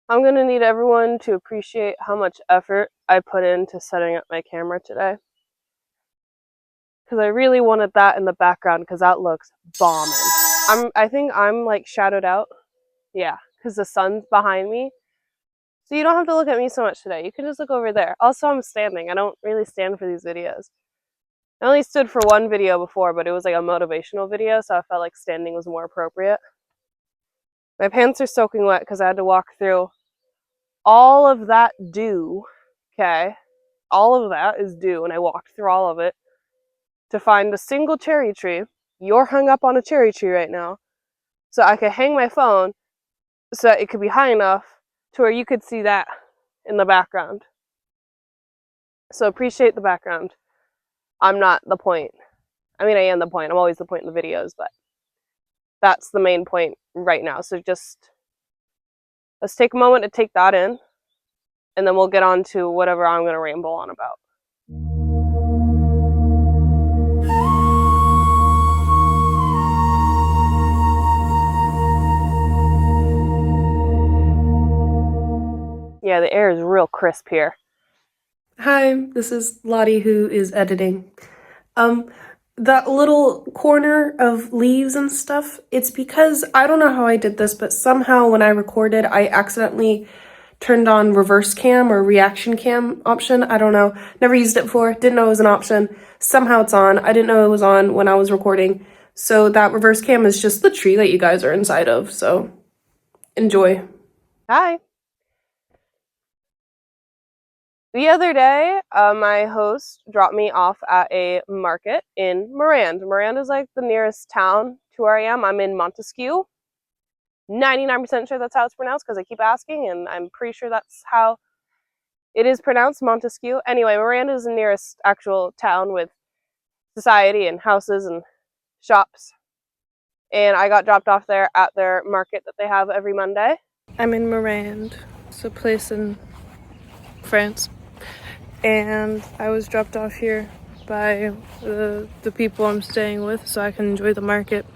I'm gonna need everyone to appreciate how much effort I put into setting up my camera today. Because I really wanted that in the background because that looks bombing. I think I'm like shadowed out. Yeah, because the sun's behind me. So you don't have to look at me so much today. You can just look over there. Also, I'm standing. I don't really stand for these videos. I only stood for one video before, but it was like a motivational video, so I felt like standing was more appropriate. My pants are soaking wet because I had to walk through all of that dew. Okay, all of that is dew, and I walked through all of it to find a single cherry tree. You're hung up on a cherry tree right now, so I could hang my phone so that it could be high enough to where you could see that in the background. So appreciate the background. I'm not the point. I mean, I am the point. I'm always the point in the videos, but that's the main point right now. So just let's take a moment to take that in, and then we'll get on to whatever I'm going to ramble on about. Yeah, the air is real crisp here. Hi, this is Lottie who is editing. That little corner of leaves and stuff, it's because I don't know how I did this, but somehow when I recorded, I accidentally turned on reverse cam or reaction cam option. I don't know. Never used it before. Didn't know it was an option. Somehow it's on. I didn't know it was on when I was recording. So that reverse cam is just the tree that you guys are inside of. So enjoy. Hi. The other day, my host dropped me off at a market in Mirande. Mirande is like the nearest town to where I am. I'm in Montesquieu. 99% sure that's how it's pronounced because I keep asking, and I'm pretty sure that's how it is pronounced, Montesquieu. Anyway, Mirande is the nearest actual town with society and houses and shops. And I got dropped off there at their market that they have every Monday. I'm in Mirande. It's a place in France. And I was dropped off here by the people I'm staying with so I can enjoy the market.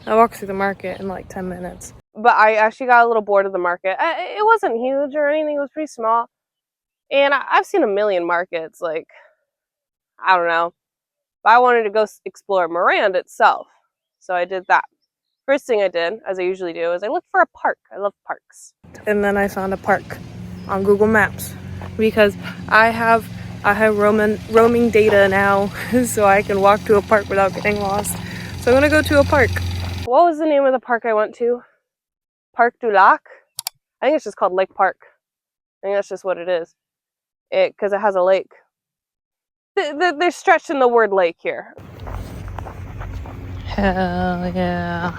I walked through the market in like 10 minutes. But I actually got a little bored of the market. It wasn't huge or anything. It was pretty small. And I've seen a million markets. Like, I don't know. But I wanted to go explore Mirande itself. So I did that. First thing I did, as I usually do, is I looked for a park. I love parks. And then I found a park on Google Maps because I have roaming data now, so I can walk to a park without getting lost. So I'm gonna go to a park. What was the name of the park I went to? Parc du Lac? I think it's just called Lake Park. I think that's just what it is. Because it has a lake. They're stretching the word lake here. Hell yeah.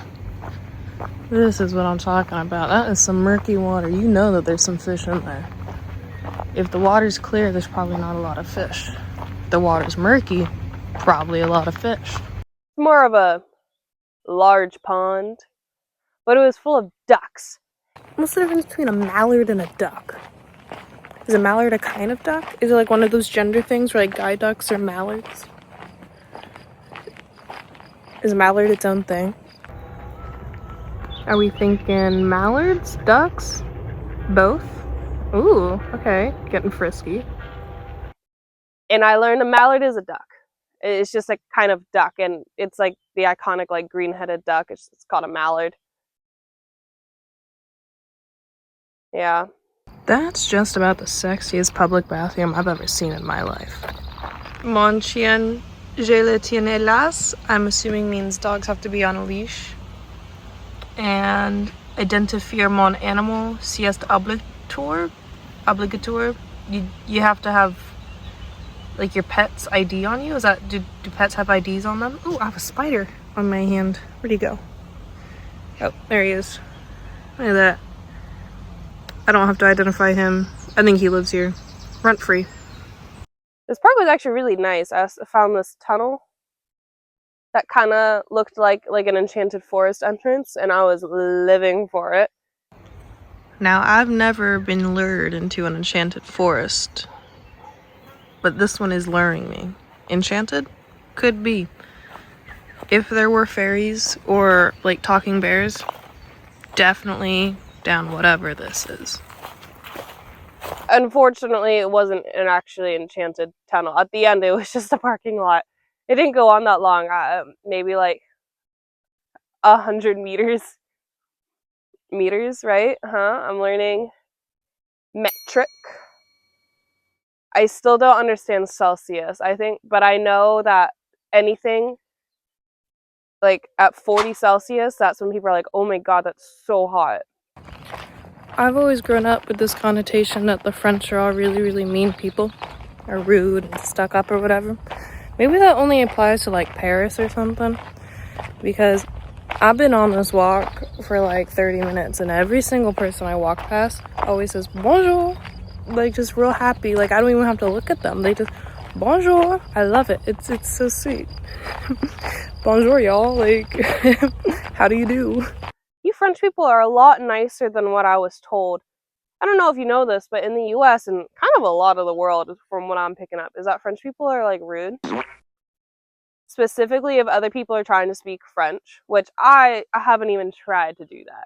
This is what I'm talking about. That is some murky water. You know that there's some fish in there. If the water's clear, there's probably not a lot of fish. If the water's murky, probably a lot of fish. It's more of a large pond, but it was full of ducks. What's the difference between a mallard and a duck? Is a mallard a kind of duck? Is it like one of those gender things where like guy ducks are mallards? Is a mallard its own thing? Are we thinking mallards? Ducks? Both? Ooh, okay. Getting frisky. And I learned a mallard is a duck. It's just a kind of duck, and it's like the iconic like green-headed duck. It's called a mallard. Yeah. That's just about the sexiest public bathroom I've ever seen in my life. Mon chien, je le tiens hélas, I'm assuming means dogs have to be on a leash. And identifier mon animal, si est obligatoire. You have to have like your pet's ID on you. Is that do pets have IDs on them? Oh, I have a spider on my hand. Where'd he go? Oh, there he is. Look at that. I don't have to identify him. I think he lives here. Rent free. This park was actually really nice. I found this tunnel that kind of looked like an enchanted forest entrance, and I was living for it. Now, I've never been lured into an enchanted forest, but this one is luring me. Enchanted? Could be. If there were fairies or like talking bears, definitely down whatever this is. Unfortunately, it wasn't an actually enchanted tunnel. At the end, it was just a parking lot. It didn't go on that long, maybe like 100 meters, right? I'm learning metric. I still don't understand Celsius, I think, but I know that anything like at 40 Celsius, that's when people are like, oh my god, that's so hot. I've always grown up with this connotation that the French are all really, really mean people, or rude and stuck up or whatever. Maybe that only applies to like Paris or something, because I've been on this walk for like 30 minutes and every single person I walk past always says bonjour, like just real happy. Like I don't even have to look at them, they just bonjour. I love it. It's so sweet. Bonjour, y'all. Like how do you do? You French people are a lot nicer than what I was told. I don't know if you know this, but in the US and kind of a lot of the world, from what I'm picking up, is that French people are like rude. Specifically if other people are trying to speak French, which I haven't even tried to do that.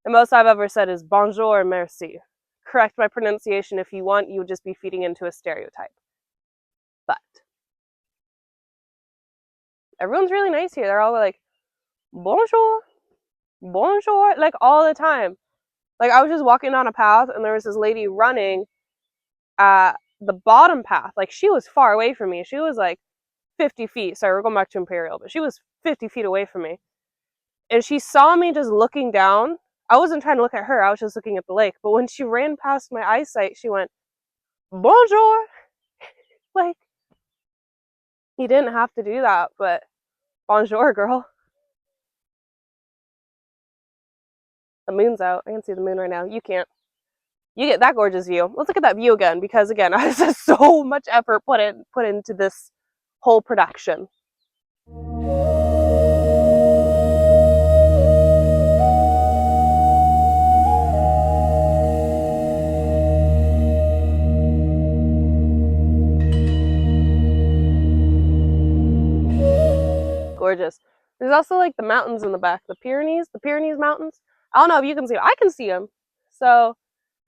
The most I've ever said is bonjour and merci. Correct my pronunciation if you want, you would just be feeding into a stereotype. But everyone's really nice here. They're all like, bonjour, bonjour, like all the time. Like I was just walking down a path and there was this lady running at the bottom path. Like she was far away from me. She was like 50 feet. Sorry, we're going back to Imperial, but she was 50 feet away from me. And she saw me just looking down. I wasn't trying to look at her. I was just looking at the lake. But when she ran past my eyesight, she went, bonjour. Like, you didn't have to do that, but bonjour, girl. The moon's out. I can see the moon right now. You can't. You get that gorgeous view. Let's look at that view again, because again, I had so much effort put into this whole production. Gorgeous. There's also like the mountains in the back, the Pyrenees Mountains. I don't know if you can see them. I can see them. So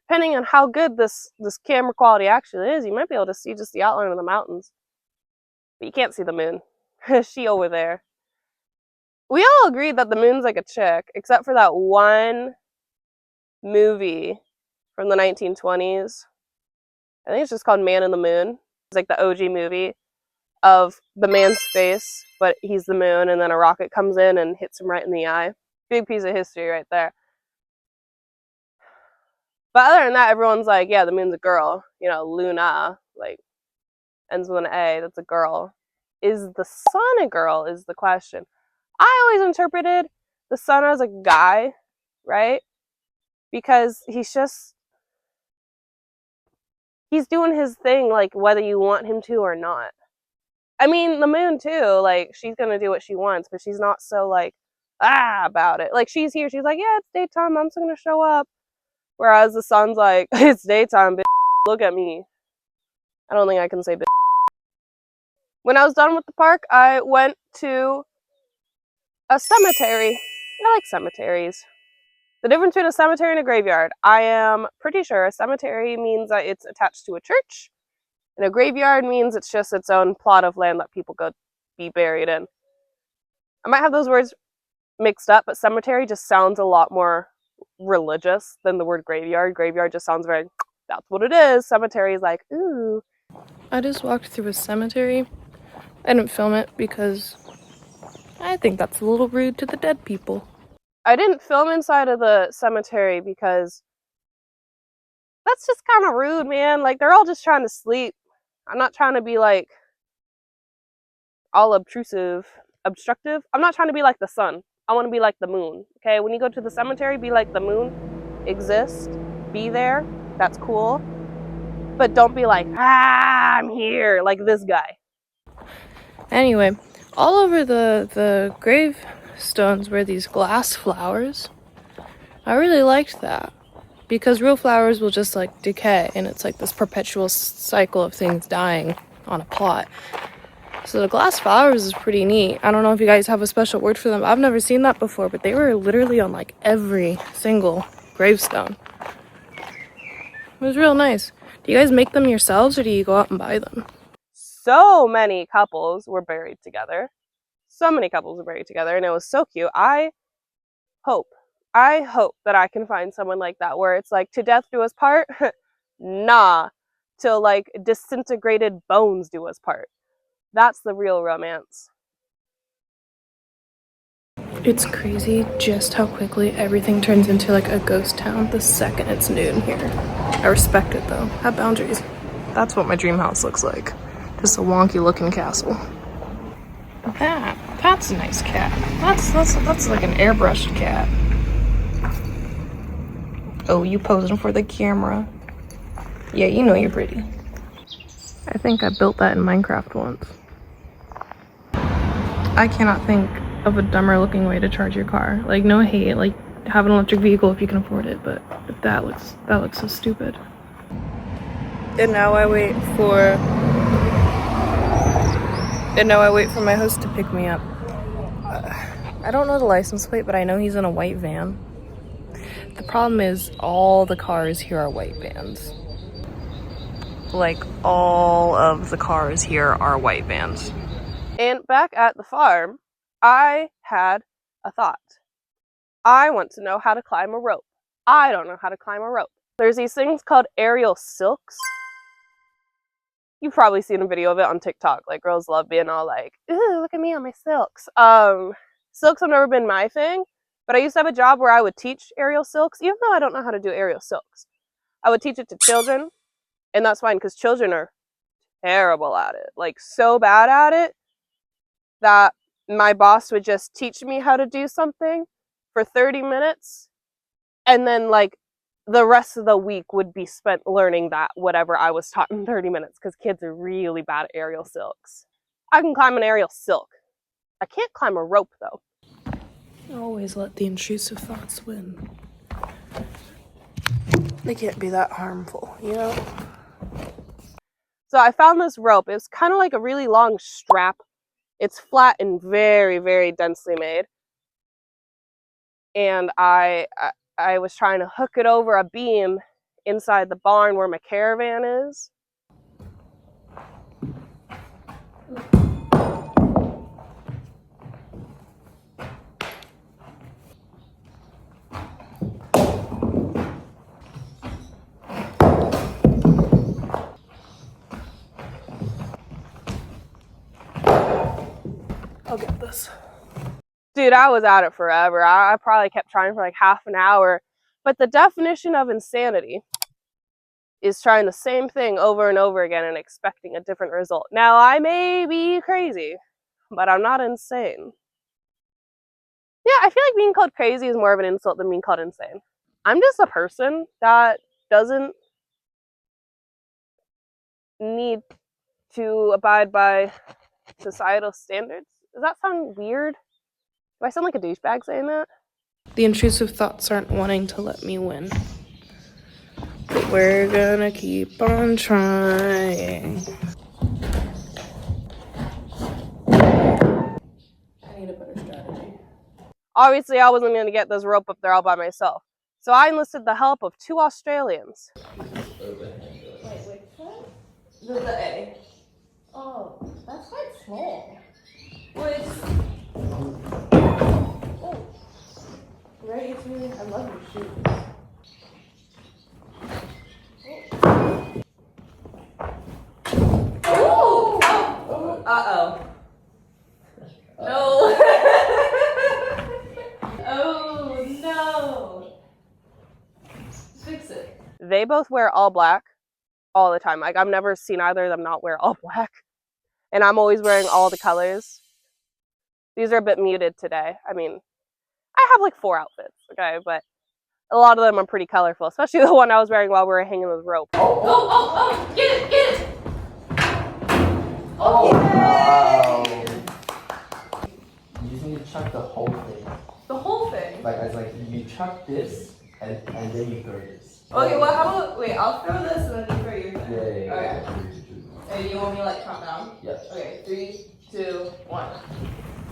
depending on how good this camera quality actually is, you might be able to see just the outline of the mountains. But you can't see the moon. She over there. We all agreed that the moon's like a chick, except for that one movie from the 1920s. I think it's just called Man in the Moon. It's like the OG movie of the man's face, but he's the moon, and then a rocket comes in and hits him right in the eye. Big piece of history right there. But other than that, everyone's like, yeah, the moon's a girl. You know, Luna, like, ends with an A, that's a girl. Is the sun a girl is the question. I always interpreted the sun as a guy, right? Because he's doing his thing, like, whether you want him to or not. I mean, the moon too, like, she's gonna do what she wants, but she's not so, like, about it. Like, she's here, she's like, yeah, it's daytime, I'm still gonna show up. Whereas the sun's like, it's daytime, bitch, look at me. I don't think I can say bitch. When I was done with the park, I went to a cemetery. I like cemeteries. The difference between a cemetery and a graveyard. I am pretty sure a cemetery means that it's attached to a church, and a graveyard means it's just its own plot of land that people go be buried in. I might have those words mixed up, but cemetery just sounds a lot more religious than the word graveyard. Graveyard just sounds very, that's what it is. Cemetery is like, ooh. I just walked through a cemetery. I didn't film it because I think that's a little rude to the dead people. I didn't film inside of the cemetery because that's just kind of rude, man. Like, they're all just trying to sleep. I'm not trying to be like all obtrusive, obstructive. I'm not trying to be like the sun. I want to be like the moon. Okay, when you go to the cemetery, be like the moon. Exist, be there. That's cool. But don't be like, I'm here, like this guy. Anyway, all over the gravestones were these glass flowers. I really liked that, because real flowers will just like decay, and it's like this perpetual cycle of things dying on a plot. So the glass flowers is pretty neat. I don't know if you guys have a special word for them. I've never seen that before, but they were literally on like every single gravestone. It was real nice. Do you guys make them yourselves or do you go out and buy them? So many couples were buried together. So many couples were buried together, and it was so cute. Hope. I hope that I can find someone like that where it's like to death do us part. Nah. Till like disintegrated bones do us part. That's the real romance. It's crazy just how quickly everything turns into like a ghost town the second it's noon here. I respect it though. Have boundaries. That's what my dream house looks like. Just a wonky looking castle. That's a nice cat. That's like an airbrushed cat. Oh, you posing for the camera. Yeah, you know you're pretty. I think I built that in Minecraft once. I cannot think of a dumber looking way to charge your car. Like, no hate, like have an electric vehicle if you can afford it, but that looks so stupid. And now I wait for my host to pick me up. I don't know the license plate, but I know he's in a white van. The problem is all the cars here are white vans. Like, all of the cars here are white vans. And back at the farm, I had a thought. I want to know how to climb a rope. I don't know how to climb a rope. There's these things called aerial silks. You've probably seen a video of it on TikTok. Like, girls love being all like, ooh, look at me on my silks. Silks have never been my thing, but I used to have a job where I would teach aerial silks, even though I don't know how to do aerial silks. I would teach it to children, and that's fine, because children are terrible at it. Like, so bad at it that my boss would just teach me how to do something for 30 minutes, and then, like, the rest of the week would be spent learning that whatever I was taught in 30 minutes, because kids are really bad at aerial silks. I can climb an aerial silk. I can't climb a rope, though. Always let the intrusive thoughts win. They can't be that harmful, you know? So I found this rope. It was kind of like a really long strap. It's flat and very, very densely made. And I was trying to hook it over a beam inside the barn where my caravan is. I'll get this. Dude, I was at it forever. I probably kept trying for like half an hour. But the definition of insanity is trying the same thing over and over again and expecting a different result. Now, I may be crazy, but I'm not insane. Yeah, I feel like being called crazy is more of an insult than being called insane. I'm just a person that doesn't need to abide by societal standards. Does that sound weird? Do I sound like a douchebag saying that? The intrusive thoughts aren't wanting to let me win. But we're gonna keep on trying. I need a better strategy. Obviously, I wasn't going to get this rope up there all by myself. So I enlisted the help of 2 Australians. Wait, what? The A. Oh, that's quite small. Which... Oh. Right, it's really... I love your shoes. Oh! Oh! Uh-oh. No! Oh, no! Fix it. They both wear all black all the time. Like, I've never seen either of them not wear all black. And I'm always wearing all the colors. These are a bit muted today. I mean, I have like 4 outfits, okay? But a lot of them are pretty colorful, especially the one I was wearing while we were hanging with rope. Oh! Get it! Get it! Oh, wow. You just need to chuck the whole thing. The whole thing? Like, it's like you chuck this and then you throw this. Okay, well, how about... Wait, I'll throw this and then you throw your thing. Yeah. Okay. And you want me to, like, count down? Yeah. Okay, 3, 2, 1.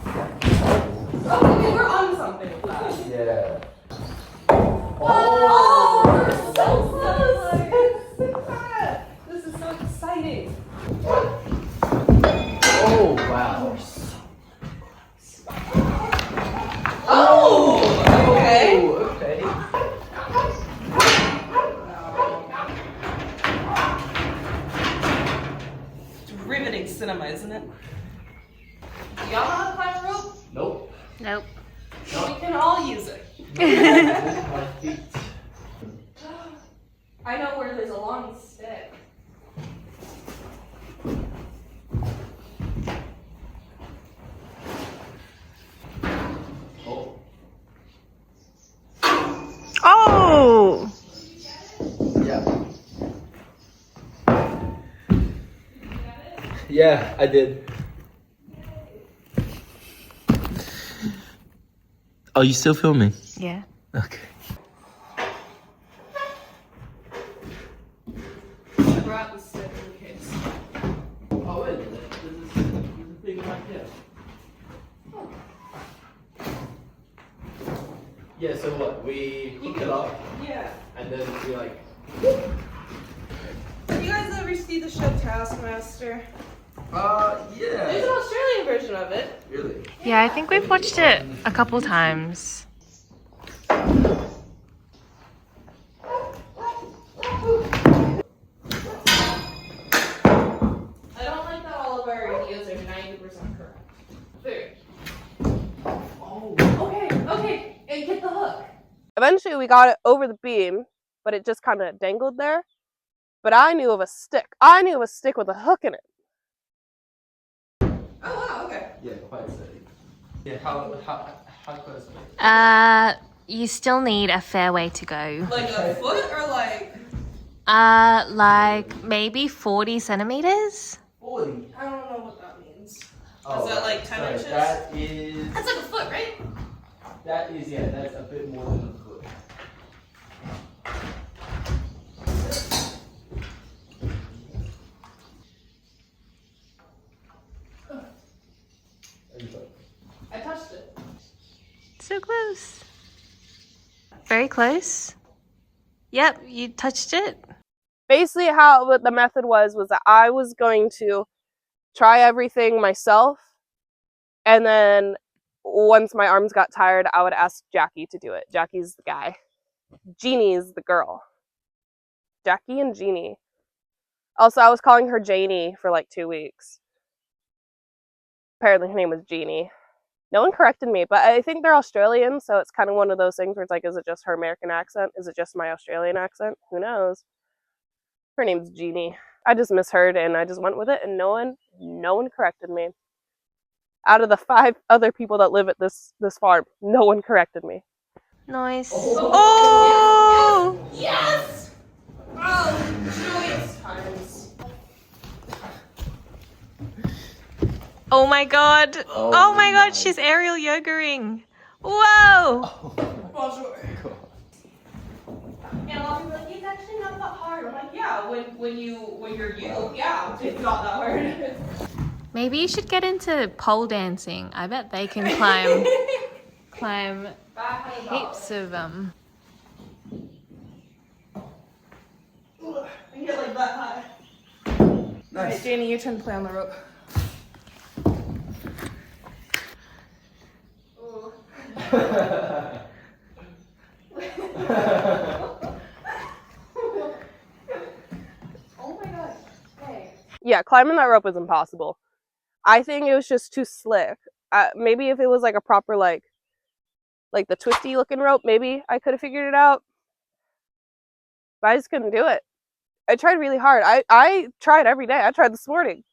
Oh, okay, we're on something with that. Yeah. Oh, we're so close! Nope. We can all use it. My feet. I know where there's a long stick. Oh. Oh! Yeah. Yeah, I did. Oh, you still filming? Yeah. Okay. I brought the stick in case. Oh, wait a minute. This is a big one here. Yeah, so what? We hook it up Yeah. and then we like. Have you guys ever see the show Taskmaster? Yeah. There's an Australian version of it. Really? Yeah, I think we've watched it a couple times. I don't like that all of our ideas are 90% correct. Food. Oh. Okay, and get the hook. Eventually we got it over the beam, but it just kind of dangled there. But I knew of a stick. I knew of a stick with a hook in it. Oh wow, okay. Yeah, quite steady. Yeah, how close are you? You still need a fair way to go. Like a foot or like? Like maybe 40 centimeters? 40. I don't know what that means. Oh, Is that like 10 sorry, inches? That is. That's like a foot, right? That is, yeah, that's a bit more than a foot. I touched it. So close. Very close. Yep, you touched it. Basically what the method was that I was going to try everything myself, and then once my arms got tired, I would ask Jackie to do it. Jackie's the guy. Jeannie's the girl. Jackie and Jeannie. Also, I was calling her Janie for like 2 weeks. Apparently her name was Jeannie. No one corrected me, but I think they're Australian, so it's kind of one of those things where it's like, is it just her American accent? Is it just my Australian accent? Who knows? Her name's Jeannie. I just misheard and I just went with it, and no one corrected me. Out of the 5 other people that live at this farm, no one corrected me. Nice. Oh! Yes! Oh, joyous times. Oh my god. Oh my god, she's aerial yogaing. Whoa! Bonjour. And a lot of people are like, it's actually not that hard. I'm like, yeah, when you're you, yeah, it's not that hard. Maybe you should get into pole dancing. I bet they can climb heaps of them. And get like that high. Nice. Alright, Janie, your turn to play on the rope. Ooh. Oh my gosh. Hey. Yeah, climbing that rope was impossible. I think it was just too slick. Maybe if it was like a proper like the twisty looking rope, maybe I could have figured it out. But I just couldn't do it. I tried really hard. I tried every day. I tried this morning.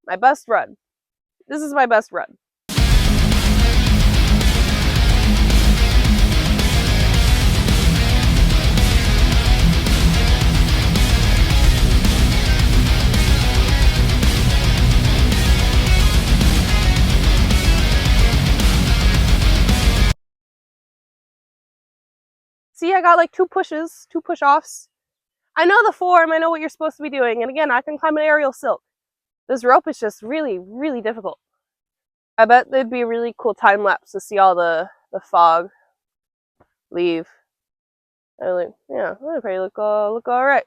My best run. This is my best run. See, I got like 2 pushes, 2 push-offs. I know the form, I know what you're supposed to be doing, and again, I can climb an aerial silk. This rope is just really, really difficult. I bet there'd be a really cool time lapse to see all the fog leave. Yeah, that'd probably look all right.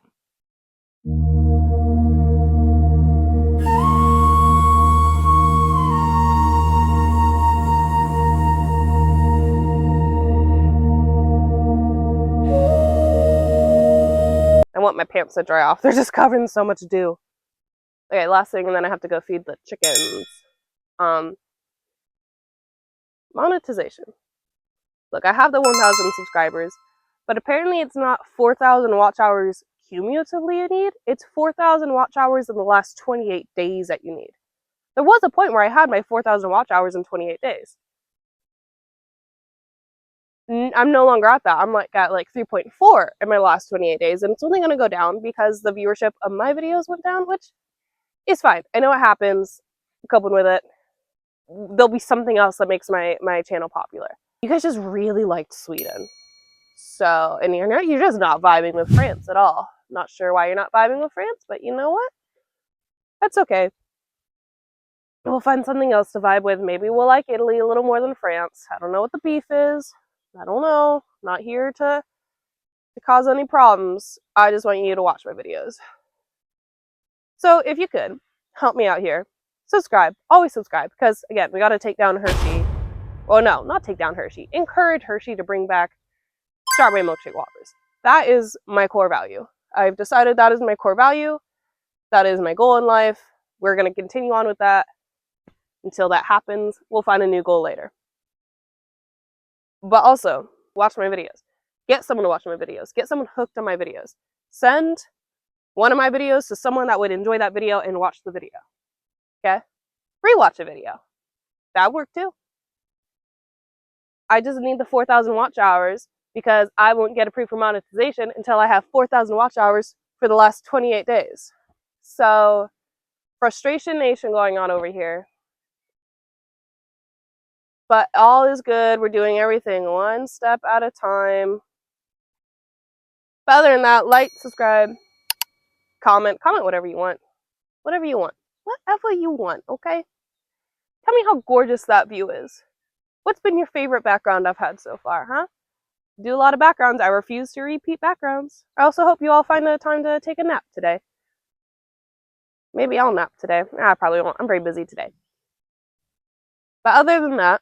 want my pants to dry off. They're just covered in so much dew. Okay, last thing, and then I have to go feed the chickens. Monetization. Look, I have the 1,000 subscribers, but apparently it's not 4,000 watch hours cumulatively you need. It's 4,000 watch hours in the last 28 days that you need. There was a point where I had my 4,000 watch hours in 28 days. I'm no longer at that. I'm like at like 3.4 in my last 28 days, and it's only going to go down because the viewership of my videos went down, which is fine. I know it happens. I'm coping with it. There'll be something else that makes my channel popular. You guys just really liked Sweden. So, and you're just not vibing with France at all. Not sure why you're not vibing with France, but you know what? That's okay. We'll find something else to vibe with. Maybe we'll like Italy a little more than France. I don't know what the beef is. I don't know. I'm not here to cause any problems. I just want you to watch my videos. So if you could, help me out here. Subscribe. Always subscribe. Because, again, we got to take down Hershey. Well, no, not take down Hershey. Encourage Hershey to bring back strawberry milkshake Whoppers. That is my core value. I've decided that is my core value. That is my goal in life. We're going to continue on with that until that happens. We'll find a new goal later. But also, watch my videos. Get someone to watch my videos. Get someone hooked on my videos. Send one of my videos to someone that would enjoy that video and watch the video. Okay? Rewatch a video. That worked too. I just need the 4,000 watch hours because I won't get approved for monetization until I have 4,000 watch hours for the last 28 days. So, frustration nation going on over here. But all is good. We're doing everything one step at a time. But other than that, like, subscribe, comment whatever you want. Whatever you want. Whatever you want, okay? Tell me how gorgeous that view is. What's been your favorite background I've had so far, huh? Do a lot of backgrounds. I refuse to repeat backgrounds. I also hope you all find a time to take a nap today. Maybe I'll nap today. I probably won't. I'm very busy today. But other than that,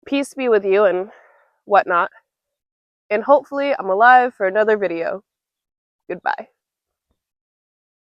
peace be with you and whatnot. And hopefully I'm alive for another video. Goodbye.